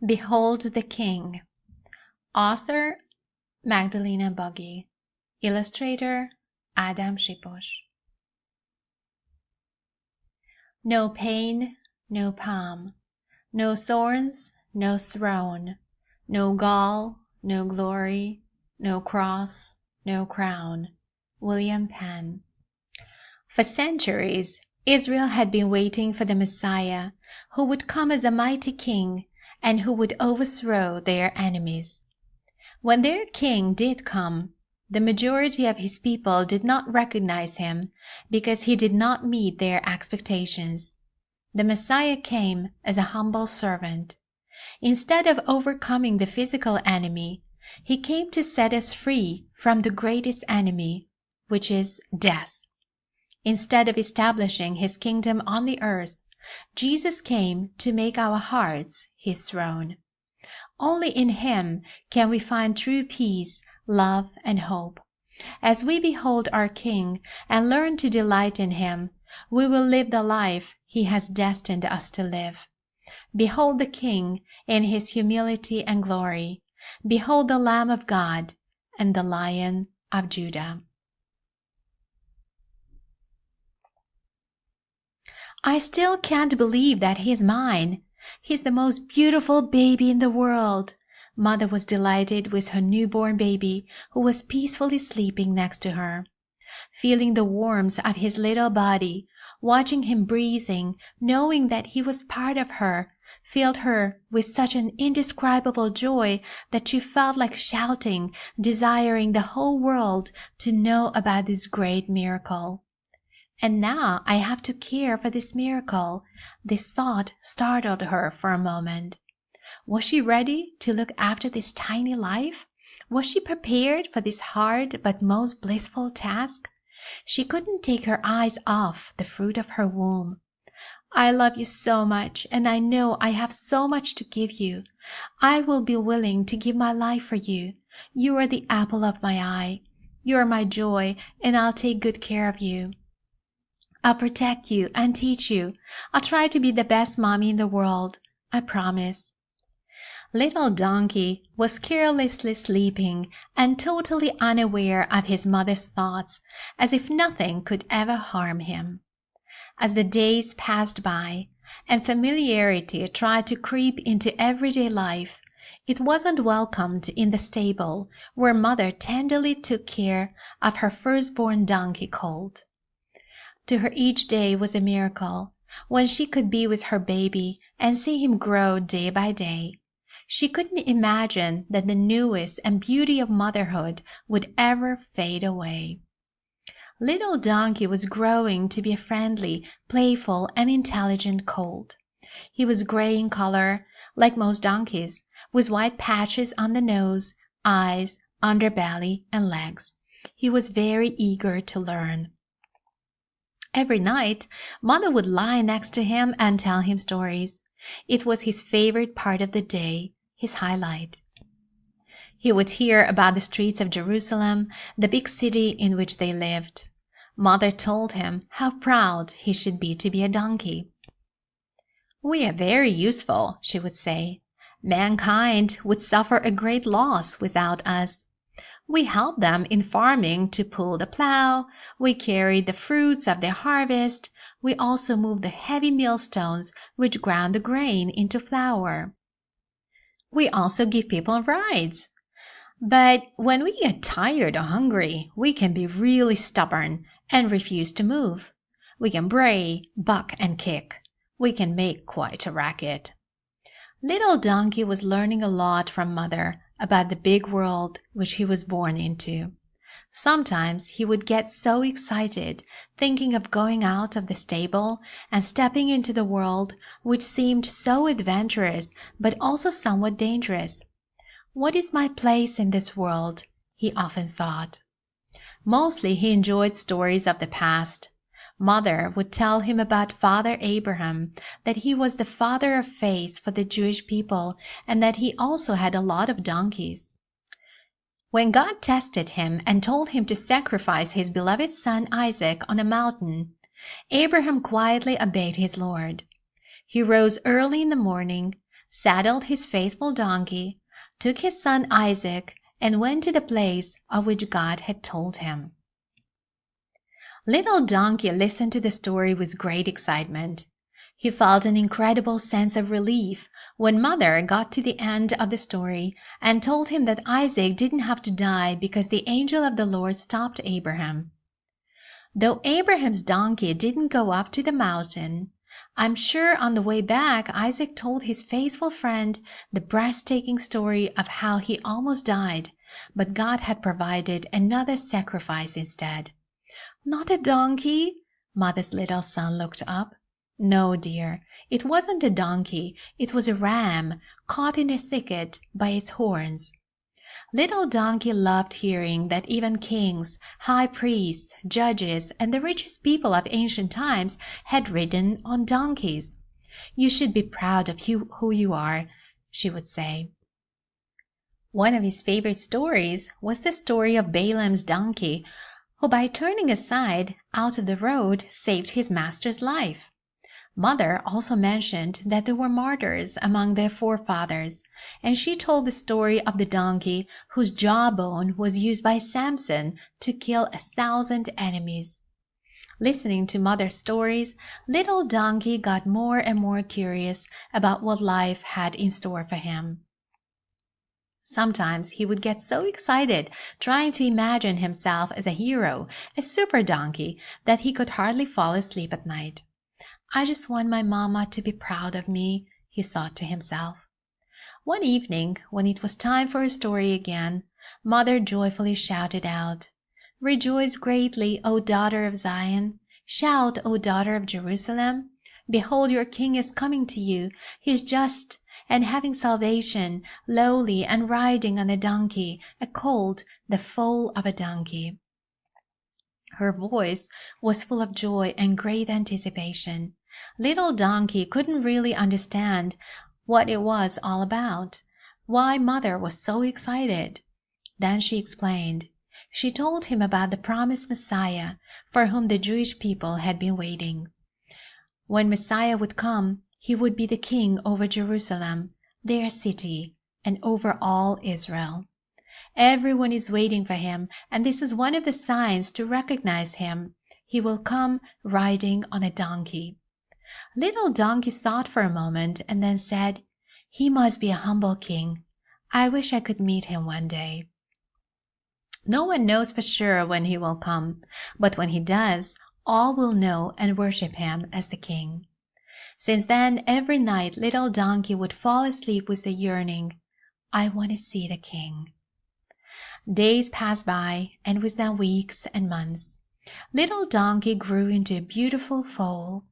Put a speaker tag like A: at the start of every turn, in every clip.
A: Behold the King. Author Magdalena Buggy. Illustrator Adam Shiposh. No pain, no palm, no thorns, no throne, no gall, no glory, no cross, no crown. William Penn. For centuries, Israel had been waiting for the Messiah, who would come as a mighty king and who would overthrow their enemies. When their king did come, the majority of his people did not recognize him because he did not meet their expectations. The Messiah came as a humble servant. Instead of overcoming the physical enemy, he came to set us free from the greatest enemy, which is death. Instead of establishing his kingdom on the earth, Jesus came to make our hearts his throne. Only in him can we find true peace, love, and hope. As we behold our King and learn to delight in him, we will live the life he has destined us to live. Behold the King in his humility and glory. Behold the Lamb of God and the Lion of Judah. I still can't believe that he's mine. He's the most beautiful baby in the world. Mother was delighted with her newborn baby, who was peacefully sleeping next to her. Feeling the warmth of his little body, watching him breathing, knowing that he was part of her, filled her with such an indescribable joy that she felt like shouting, desiring the whole world to know about this great miracle. And now I have to care for this miracle. This thought startled her for a moment. Was she ready to look after this tiny life? Was she prepared for this hard but most blissful task? She couldn't take her eyes off the fruit of her womb. I love you so much, and I know I have so much to give you. I will be willing to give my life for you. You are the apple of my eye. You are my joy, and I'll take good care of you. I'll protect you and teach you. I'll try to be the best mommy in the world. I promise. Little Donkey was carelessly sleeping and totally unaware of his mother's thoughts, as if nothing could ever harm him. As the days passed by and familiarity tried to creep into everyday life, it wasn't welcomed in the stable where Mother tenderly took care of her firstborn donkey colt. To her each day was a miracle, when she could be with her baby and see him grow day by day. She couldn't imagine that the newness and beauty of motherhood would ever fade away. Little Donkey was growing to be a friendly, playful, and intelligent colt. He was gray in color, like most donkeys, with white patches on the nose, eyes, underbelly, and legs. He was very eager to learn. Every night, Mother would lie next to him and tell him stories. It was his favorite part of the day, his highlight. He would hear about the streets of Jerusalem, the big city in which they lived. Mother told him how proud he should be to be a donkey. "We are very useful," she would say. "Mankind would suffer a great loss without us. We help them in farming to pull the plow. We carry the fruits of their harvest. We also move the heavy millstones which ground the grain into flour. We also give people rides. But when we get tired or hungry, we can be really stubborn and refuse to move. We can bray, buck, and kick. We can make quite a racket." Little Donkey was learning a lot from Mother about the big world which he was born into. Sometimes he would get so excited thinking of going out of the stable and stepping into the world, which seemed so adventurous but also somewhat dangerous. "What is my place in this world?" he often thought. Mostly he enjoyed stories of the past. Mother would tell him about Father Abraham, that he was the father of faith for the Jewish people, and that he also had a lot of donkeys. When God tested him and told him to sacrifice his beloved son Isaac on a mountain, Abraham quietly obeyed his Lord. He rose early in the morning, saddled his faithful donkey, took his son Isaac, and went to the place of which God had told him. Little Donkey listened to the story with great excitement. He felt an incredible sense of relief when Mother got to the end of the story and told him that Isaac didn't have to die because the angel of the Lord stopped Abraham. Though Abraham's donkey didn't go up to the mountain, I'm sure on the way back Isaac told his faithful friend the breathtaking story of how he almost died, but God had provided another sacrifice instead. "Not a donkey?" Mother's little son looked up. "No, dear, it wasn't a donkey. It was a ram caught in a thicket by its horns." Little Donkey loved hearing that even kings, high priests, judges, and the richest people of ancient times had ridden on donkeys. "You should be proud of who you are," she would say. One of his favorite stories was the story of Balaam's donkey, who by turning aside out of the road saved his master's life. Mother also mentioned that there were martyrs among their forefathers, and she told the story of the donkey whose jawbone was used by Samson to kill 1,000 enemies. Listening to Mother's stories, little Donkey got more and more curious about what life had in store for him. Sometimes he would get so excited trying to imagine himself as a hero, a super donkey, that he could hardly fall asleep at night. "I just want my mama to be proud of me," he thought to himself. One evening, when it was time for a story again, Mother joyfully shouted out, "Rejoice greatly, O daughter of Zion! Shout, O daughter of Jerusalem! Behold, your king is coming to you. He is just and having salvation, lowly and riding on a donkey, a colt, the foal of a donkey." Her voice was full of joy and great anticipation. Little Donkey couldn't really understand what it was all about, why Mother was so excited. Then she explained. She told him about the promised Messiah for whom the Jewish people had been waiting. When Messiah would come, he would be the king over Jerusalem, their city, and over all Israel. Everyone is waiting for him, and this is one of the signs to recognize him. He will come riding on a donkey. Little Donkey thought for a moment and then said, "He must be a humble king. I wish I could meet him one day." No one knows for sure when he will come, but when he does, all will know and worship him as the king. Since then, every night little Donkey would fall asleep with the yearning, "I want to see the king." Days passed by, and with them weeks and months. Little Donkey grew into a beautiful foal.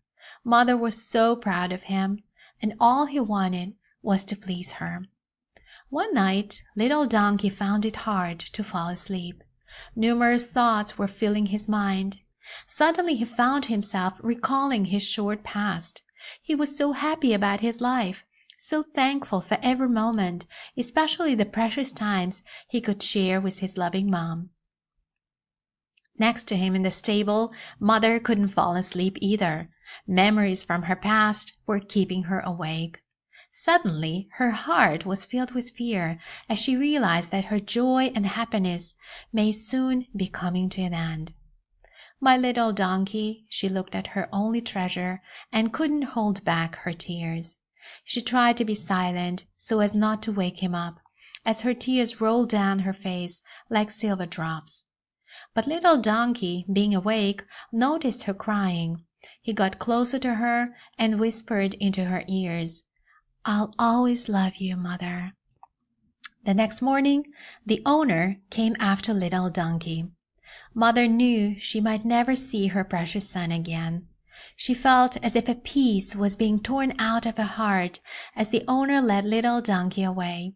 A: Mother was so proud of him, and all he wanted was to please her. One night little Donkey found it hard to fall asleep. Numerous thoughts were filling his mind. Suddenly he found himself recalling his short past. He was so happy about his life, so thankful for every moment, especially the precious times he could share with his loving mom. Next to him in the stable, Mother couldn't fall asleep either. Memories from her past were keeping her awake. Suddenly, her heart was filled with fear as she realized that her joy and happiness may soon be coming to an end. "My little donkey," she looked at her only treasure and couldn't hold back her tears. She tried to be silent so as not to wake him up, as her tears rolled down her face like silver drops. But little Donkey, being awake, noticed her crying. He got closer to her and whispered into her ears, "I'll always love you, Mother." The next morning the owner came after little Donkey. Mother knew she might never see her precious son again. She felt as if a piece was being torn out of her heart as the owner led little Donkey away.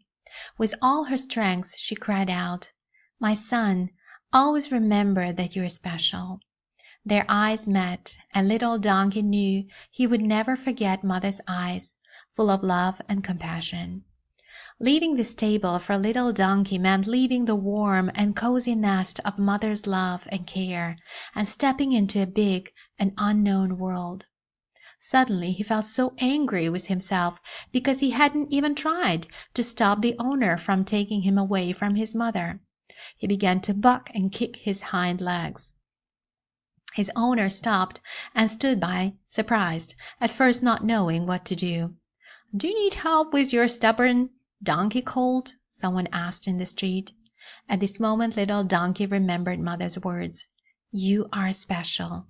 A: With all her strength she cried out, "My son, always remember that you're special." Their eyes met, and little Donkey knew he would never forget Mother's eyes, full of love and compassion. Leaving the stable for little Donkey meant leaving the warm and cozy nest of Mother's love and care, and stepping into a big and unknown world. Suddenly he felt so angry with himself because he hadn't even tried to stop the owner from taking him away from his mother. He began to buck and kick his hind legs. His owner stopped and stood by, surprised, at first not knowing what to do. "Do you need help with your stubborn donkey colt?" someone asked in the street. At this moment little donkey remembered mother's words, "You are special,"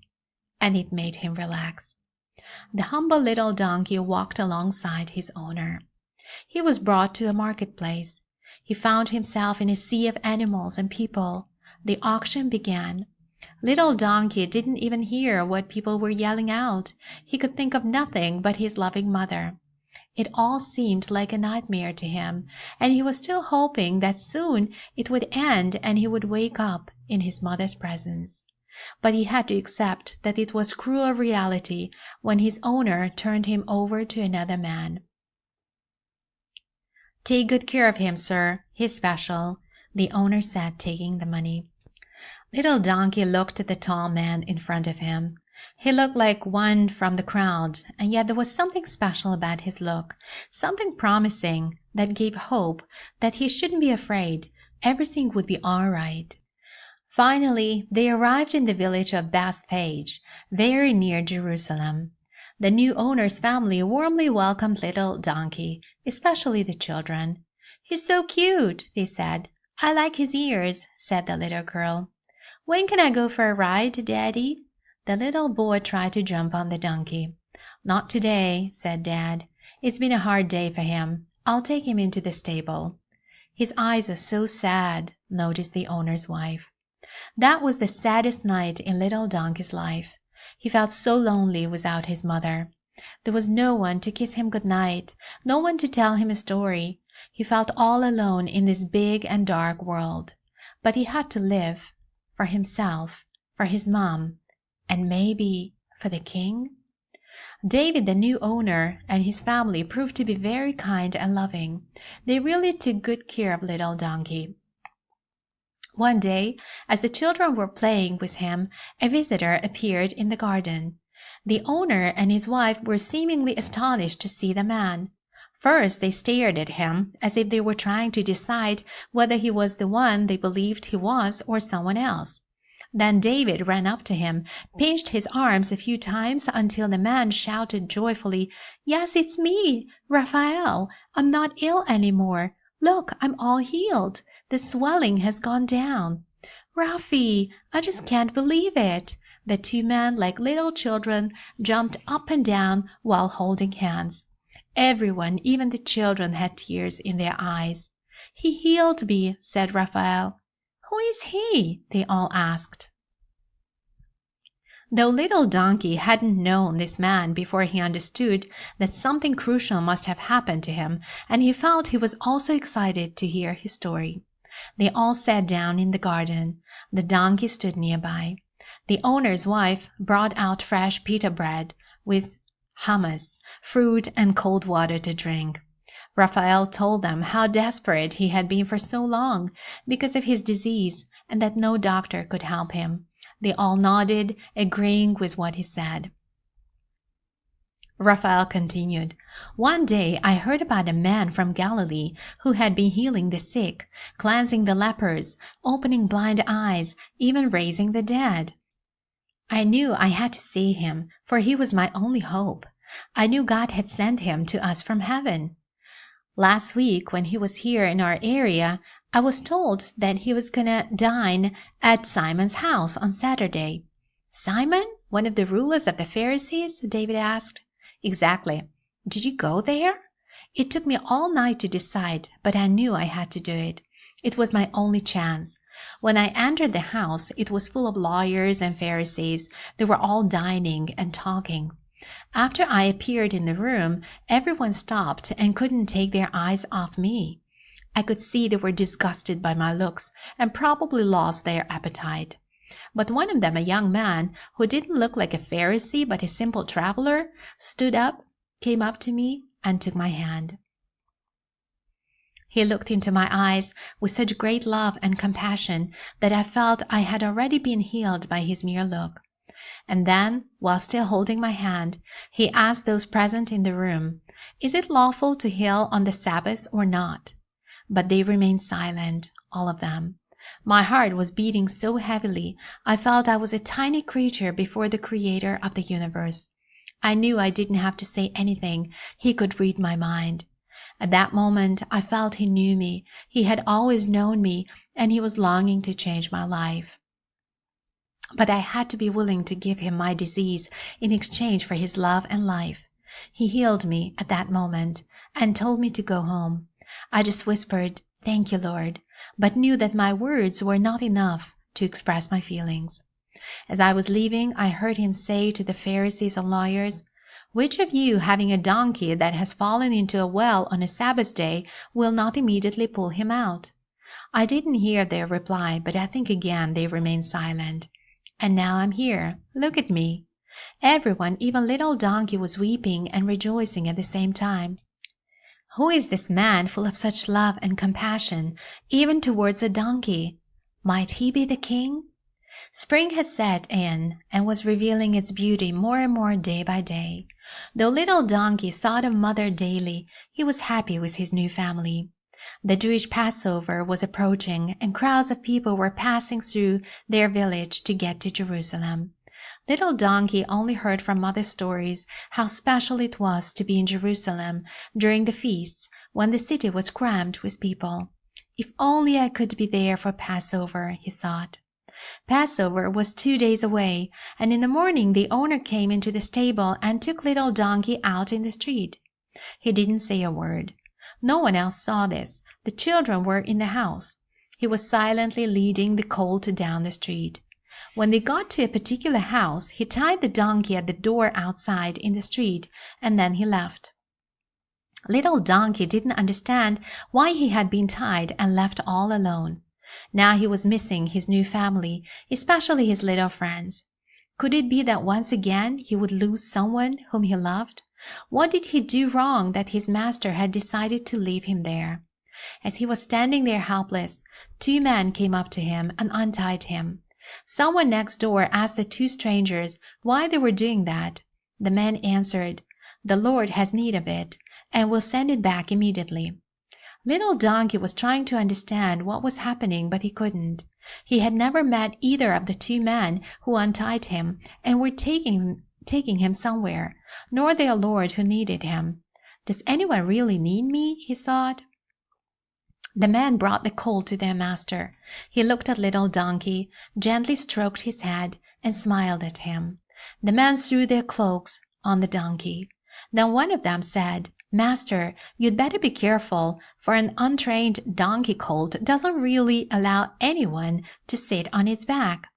A: and it made him relax. The humble little donkey walked alongside his owner. He was brought to a marketplace. He found himself in a sea of animals and people. The auction began. Little donkey didn't even hear what people were yelling out. He could think of nothing but his loving mother. It all seemed like a nightmare to him, and he was still hoping that soon it would end and he would wake up in his mother's presence. But he had to accept that it was cruel reality when his owner turned him over to another man. "Take good care of him, sir. He's special," the owner said, taking the money. Little donkey looked at the tall man in front of him. He looked like one from the crowd, and yet there was something special about his look, something promising that gave hope that he shouldn't be afraid. Everything would be all right. Finally, they arrived in the village of Bethphage, very near Jerusalem. The new owner's family warmly welcomed little donkey, especially the children. "He's so cute," they said. "I like his ears," said the little girl. "When can I go for a ride, Daddy?" The little boy tried to jump on the donkey. "Not today," said Dad. "It's been a hard day for him. I'll take him into the stable." "His eyes are so sad," noticed the owner's wife. That was the saddest night in little donkey's life. He felt so lonely without his mother. There was no one to kiss him good night, no one to tell him a story. He felt all alone in this big and dark world. But he had to live. For himself, for his mom, and maybe for the king? David, the new owner, and his family proved to be very kind and loving. They really took good care of little donkey. One day, as the children were playing with him, a visitor appeared in the garden. The owner and his wife were seemingly astonished to see the man. First they stared at him as if they were trying to decide whether he was the one they believed he was or someone else. Then David ran up to him, pinched his arms a few times until the man shouted joyfully, "Yes, it's me, Raphael. I'm not ill anymore. Look, I'm all healed. The swelling has gone down. Rafi, I just can't believe it." The two men, like little children, jumped up and down while holding hands. Everyone, even the children, had tears in their eyes. "He healed me," said Raphael. "Who is he?" they all asked. Though little donkey hadn't known this man before he understood that something crucial must have happened to him, and he felt he was also excited to hear his story. They all sat down in the garden. The donkey stood nearby. The owner's wife brought out fresh pita bread with hummus, fruit, and cold water to drink. Raphael told them how desperate he had been for so long because of his disease and that no doctor could help him. They all nodded, agreeing with what he said. Raphael continued, "One day I heard about a man from Galilee who had been healing the sick, cleansing the lepers, opening blind eyes, even raising the dead. I knew I had to see him, for he was my only hope. I knew God had sent him to us from heaven. Last week, when he was here in our area, I was told that he was gonna dine at Simon's house on Saturday." "Simon? One of the rulers of the Pharisees?" David asked. "Exactly. Did you go there?" "It took me all night to decide, but I knew I had to do it. It was my only chance. When I entered the house, it was full of lawyers and Pharisees. They were all dining and talking. After I appeared in the room, everyone stopped and couldn't take their eyes off me. I could see they were disgusted by my looks and probably lost their appetite. But one of them, a young man who didn't look like a Pharisee but a simple traveler, stood up, came up to me, and took my hand. He looked into my eyes with such great love and compassion that I felt I had already been healed by his mere look. And then, while still holding my hand, he asked those present in the room, "Is it lawful to heal on the Sabbath or not?" But they remained silent, all of them. My heart was beating so heavily, I felt I was a tiny creature before the Creator of the universe. I knew I didn't have to say anything. He could read my mind. At that moment, I felt he knew me. He had always known me, and he was longing to change my life. But I had to be willing to give him my disease in exchange for his love and life. He healed me at that moment and told me to go home. I just whispered, "Thank you, Lord," but knew that my words were not enough to express my feelings. As I was leaving, I heard him say to the Pharisees and lawyers, "Which of you, having a donkey that has fallen into a well on a Sabbath day, will not immediately pull him out?" I didn't hear their reply, but I think again they remained silent. And now I'm here. Look at me. Everyone, even little donkey, was weeping and rejoicing at the same time. Who is this man full of such love and compassion, even towards a donkey? Might he be the king? Spring had set in and was revealing its beauty more and more day by day. Though little donkey thought of mother daily, he was happy with his new family. The Jewish Passover was approaching, and crowds of people were passing through their village to get to Jerusalem. Little donkey only heard from mother's stories how special it was to be in Jerusalem during the feasts when the city was crammed with people. If only I could be there for Passover, he thought. Passover was 2 days away, and in the morning the owner came into the stable and took little donkey out in the street. He didn't say a word. No one else saw this. The children were in the house. He was silently leading the colt down the street. When they got to a particular house, he tied the donkey at the door outside in the street, and then he left. Little donkey didn't understand why he had been tied and left all alone. Now he was missing his new family, especially his little friends. Could it be that once again he would lose someone whom he loved? What did he do wrong that his master had decided to leave him there? As he was standing there helpless, 2 men came up to him and untied him. Someone next door asked the 2 strangers why they were doing that. The men answered, "The Lord has need of it, and will send it back immediately." Little donkey was trying to understand what was happening, but he couldn't. He had never met either of the 2 men who untied him and were taking him somewhere, nor their Lord who needed him. "Does anyone really need me?" he thought. The men brought the colt to their master. He looked at little donkey, gently stroked his head, and smiled at him. The men threw their cloaks on the donkey. Then one of them said, "Master, you'd better be careful, for an untrained donkey colt doesn't really allow anyone to sit on its back."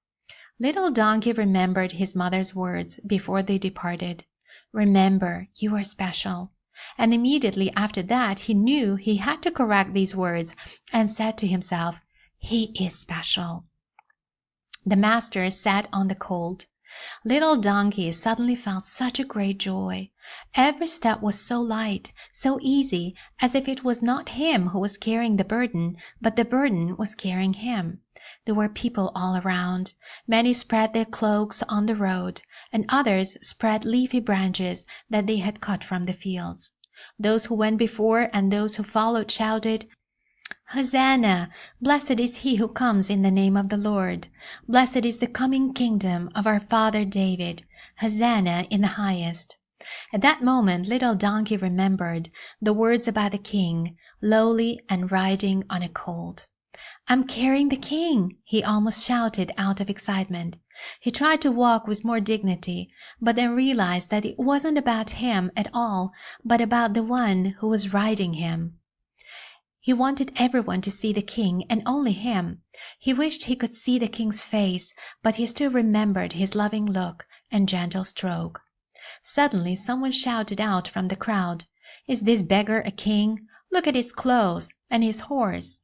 A: Little donkey remembered his mother's words before they departed. "Remember, you are special." And immediately after that he knew he had to correct these words, and said to himself, "He is special." The master sat on the colt. Little donkey suddenly felt such a great joy. Every step was so light, so easy, as if it was not him who was carrying the burden, but the burden was carrying him. There were people all around. Many spread their cloaks on the road, and others spread leafy branches that they had cut from the fields. Those who went before and those who followed shouted, "Hosanna! Blessed is he who comes in the name of the Lord. Blessed is the coming kingdom of our father David. Hosanna in the highest." At that moment little donkey remembered the words about the king, lowly and riding on a colt. "I'm carrying the king!" he almost shouted out of excitement. He tried to walk with more dignity, but then realized that it wasn't about him at all, but about the one who was riding him. He wanted everyone to see the king, and only him. He wished he could see the king's face, but he still remembered his loving look and gentle stroke. Suddenly someone shouted out from the crowd, "Is this beggar a king? Look at his clothes and his horse."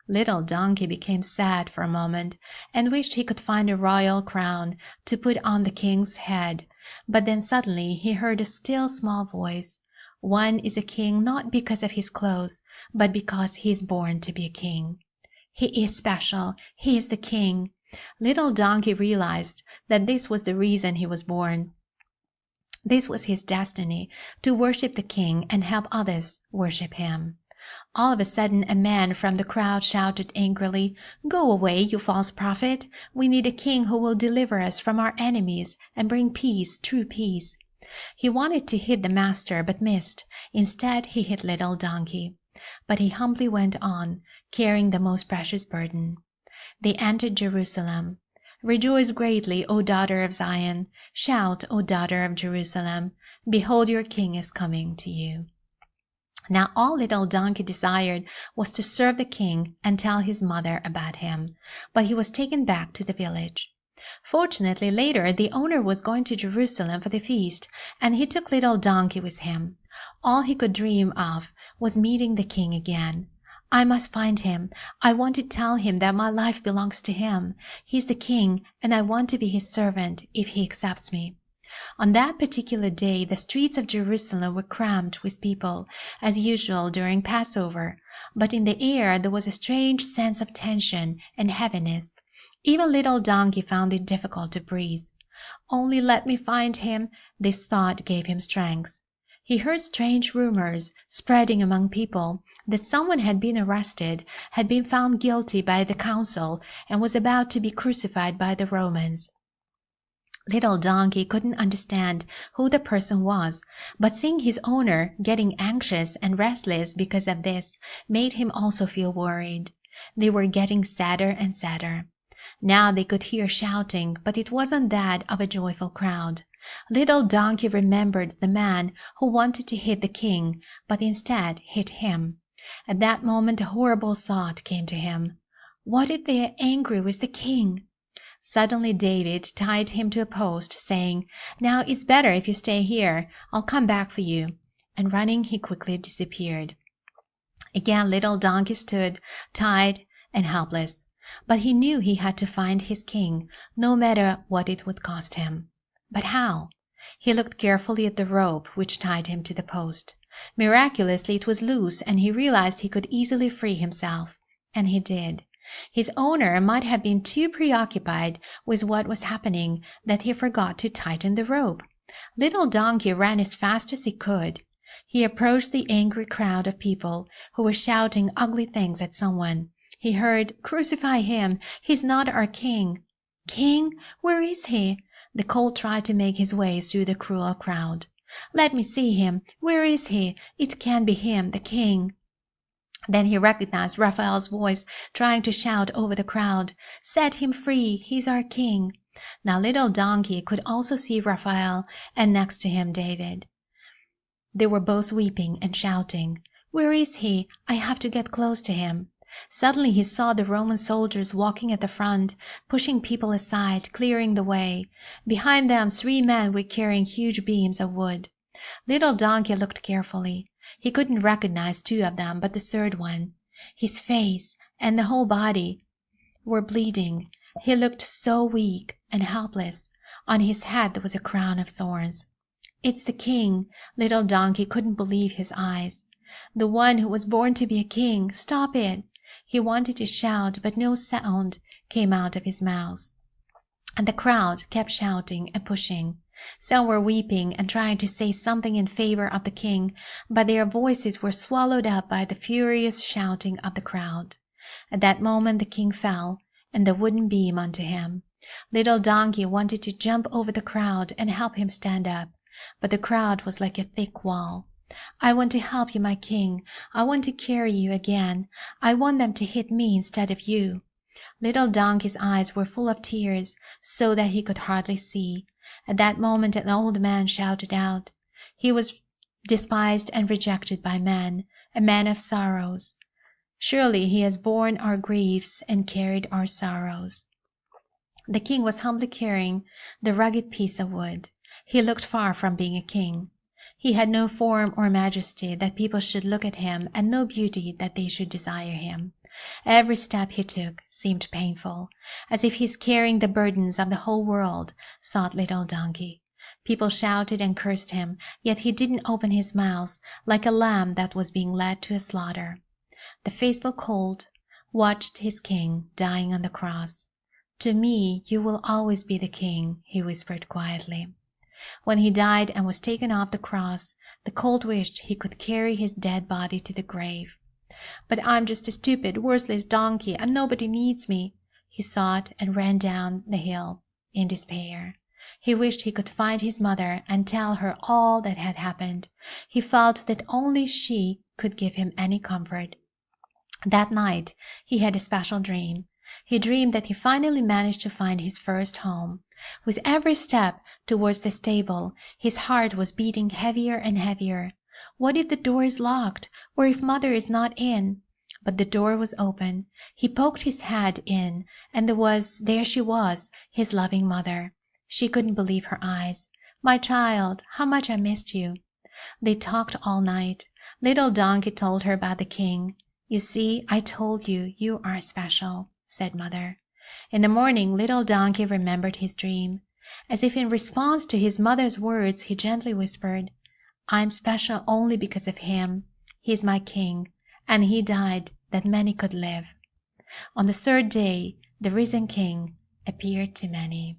A: Little donkey became sad for a moment, and wished he could find a royal crown to put on the king's head. But then suddenly he heard a still small voice. "One is a king not because of his clothes, but because he is born to be a king." He is special. He is the king. Little Donkey realized that this was the reason he was born. This was his destiny, to worship the king and help others worship him. All of a sudden, a man from the crowd shouted angrily, "Go away, you false prophet! We need a king who will deliver us from our enemies and bring peace, true peace." He wanted to hit the master, but missed. Instead, he hit Little Donkey. But he humbly went on, carrying the most precious burden. They entered Jerusalem. "Rejoice greatly, O daughter of Zion! Shout, O daughter of Jerusalem! Behold, your king is coming to you." Now all Little Donkey desired was to serve the king and tell his mother about him, but he was taken back to the village. Fortunately, later the owner was going to Jerusalem for the feast, and he took Little Donkey with him. All he could dream of was meeting the king again. "I must find him. I want to tell him that my life belongs to him. He's the king, and I want to be his servant if he accepts me." On that particular day, the streets of Jerusalem were crammed with people, as usual during Passover, but in the air there was a strange sense of tension and heaviness. Even Little Donkey found it difficult to breathe. "Only let me find him," this thought gave him strength. He heard strange rumors spreading among people that someone had been arrested, had been found guilty by the council, and was about to be crucified by the Romans. Little Donkey couldn't understand who the person was, but seeing his owner getting anxious and restless because of this made him also feel worried. They were getting sadder and sadder. Now they could hear shouting, but it wasn't that of a joyful crowd. Little Donkey remembered the man who wanted to hit the king, but instead hit him. At that moment a horrible thought came to him. What if they are angry with the king? Suddenly David tied him to a post, saying, "Now it's better if you stay here. I'll come back for you." And running, he quickly disappeared. Again Little Donkey stood, tied and helpless. But he knew he had to find his king, no matter what it would cost him. But how? He looked carefully at the rope which tied him to the post. Miraculously it was loose, and he realized he could easily free himself. And he did. His owner might have been too preoccupied with what was happening that he forgot to tighten the rope. Little Donkey ran as fast as he could. He approached the angry crowd of people who were shouting ugly things at someone. He heard, "Crucify him! He's not our king!" "King? Where is he?" The colt tried to make his way through the cruel crowd. "Let me see him! Where is he? It can't be him, the king!" Then he recognized Raphael's voice trying to shout over the crowd, "Set him free! He's our king!" Now Little Donkey could also see Raphael, and next to him David. They were both weeping and shouting, "Where is he? I have to get close to him." Suddenly he saw the Roman soldiers walking at the front, pushing people aside, clearing the way. Behind them 3 men were carrying huge beams of wood. Little Donkey looked carefully. He couldn't recognize 2 of them, but the third one. His face and the whole body were bleeding. He looked so weak and helpless. On his head there was a crown of thorns. "It's the king!" Little Donkey couldn't believe his eyes. "The one who was born to be a king! Stop it!" He wanted to shout, but no sound came out of his mouth. And the crowd kept shouting and pushing. Some were weeping and trying to say something in favor of the king, but their voices were swallowed up by the furious shouting of the crowd. At that moment the king fell, and the wooden beam onto him. Little Donkey wanted to jump over the crowd and help him stand up, but the crowd was like a thick wall. "I want to help you, my king. I want to carry you again. I want them to hit me instead of you." Little Donkey's eyes were full of tears, so that he could hardly see. At that moment an old man shouted out. He was despised and rejected by men, a man of sorrows. "Surely he has borne our griefs and carried our sorrows." The king was humbly carrying the rugged piece of wood. He looked far from being a king. He had no form or majesty that people should look at him, and no beauty that they should desire him. Every step he took seemed painful, as if he's carrying the burdens of the whole world, thought Little Donkey. People shouted and cursed him, yet he didn't open his mouth, like a lamb that was being led to a slaughter. The faithful colt watched his king dying on the cross. "To me you will always be the king," he whispered quietly. When he died and was taken off the cross, the colt wished he could carry his dead body to the grave. "But I'm just a stupid, worthless donkey, and nobody needs me," he thought, and ran down the hill in despair. He wished he could find his mother and tell her all that had happened. He felt that only she could give him any comfort. That night he had a special dream. He dreamed that he finally managed to find his first home. With every step towards the stable, his heart was beating heavier and heavier. What if the door is locked, or if mother is not in? But the door was open. He poked his head in, and there she was, his loving mother. She couldn't believe her eyes. "My child, how much I missed you." They talked all night. Little Donkey told her about the king. "You see, I told you, you are special," said mother. In the morning Little Donkey remembered his dream. As if in response to his mother's words, he gently whispered, "I'm special only because of him. He's my king, and he died that many could live." On the third day the risen king appeared to many.